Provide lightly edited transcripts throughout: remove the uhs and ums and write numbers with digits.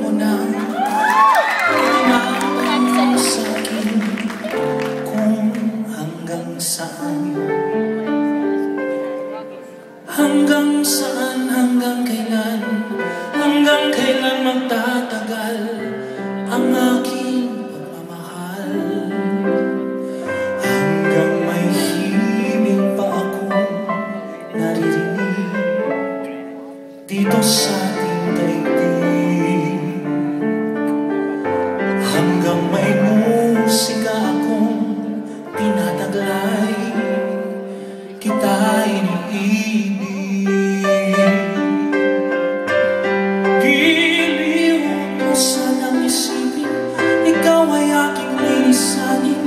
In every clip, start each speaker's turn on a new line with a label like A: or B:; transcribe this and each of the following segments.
A: mo nang tumatawag sa'kin kung hanggang saan, hanggang kailan magtatagal ang aking pagmamahal. Hanggang may himig pa akong naririnig dito sa ating daigdig. Hanggang may musika akong tinataglay, kita iniibig. Giliw mo sanang isipin, ikaw ay aking lilisanin.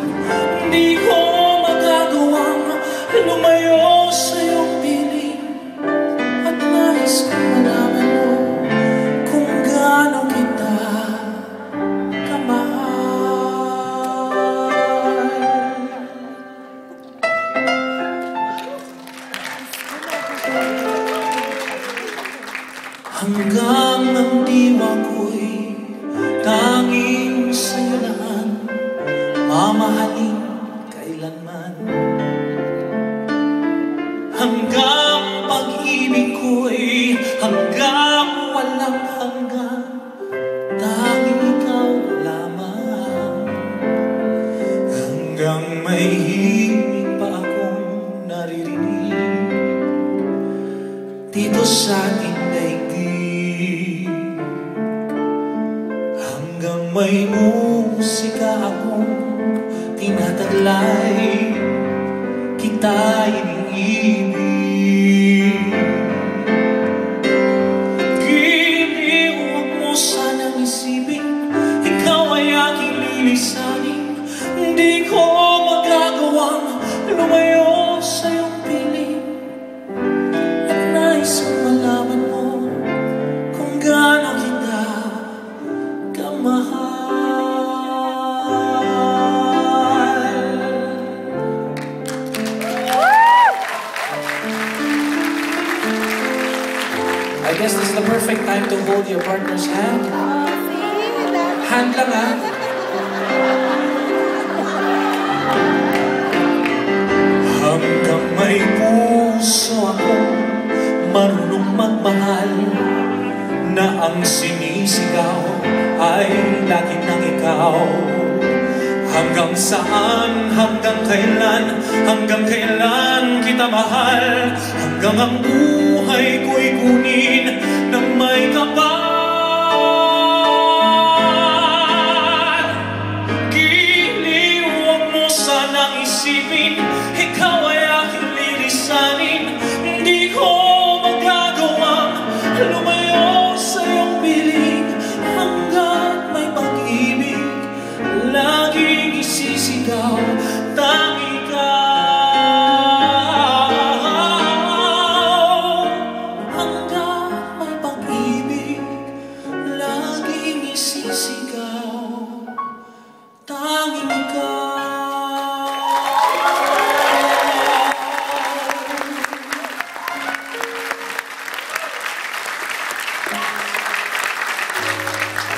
A: Hindi ko magagawang lumayo sa iyong piling. At nais kong malaman mo kung gaano kita kamahal. Hanggang ang diwa ko'y tanging sa'yo lang, mamahalin kailanman. Hanggang pag-ibig ko'y hanggang walang hanggan, tanging ikaw lamang. Hanggang may himig pa akong naririnig dito sa ating daigdig. Hanggang may musika akong tinataglay, kita iniibig. Giliw, huwag mo sanang isipin, ikaw ay aking lilisanin. Hindi ko magagawang lumayo sa iyong piling. At nais kong malaman mo kung gaano kita kamahal. I guess this is the perfect time to hold your partner's hand. Hand lang, ha? Hanggang may puso akong marunong magmahal, na ang sinisigaw ay lagi ng ikaw. Hanggang saan, hanggang kailan kita mahal. Hanggang ang buhay ko'y kunin ng may kapal. Giliw, huwag mo sanang isipin, ikaw ay aking lilisanin. Hindi ko magagawang lumayo sa iyong piling. Hanggat may pag-ibig laging isisigaw, tangi ikaw. Hanggat may pag-ibig laging isisigaw, tanging ikaw.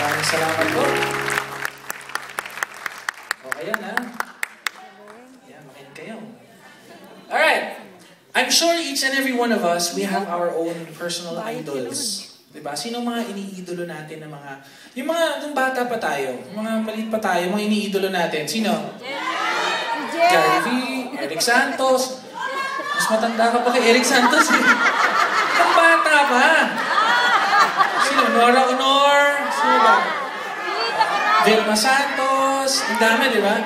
A: Maraming salamat po. Okay yan, ha? Yan, makinig kayo. Alright. I'm sure each and every one of us, we have our own personal idols. Diba? Sino mga iniidolo natin na mga... Yung mga, nung bata pa tayo, yung mga palit pa tayo, mga iniidolo natin. Sino? Gary V, Eric Santos. Mas matanda ka pa kay Eric Santos, eh. Nung bata pa. Sino? Nora Honor. Sino ba? Vilma Santos. Ang dami, di ba?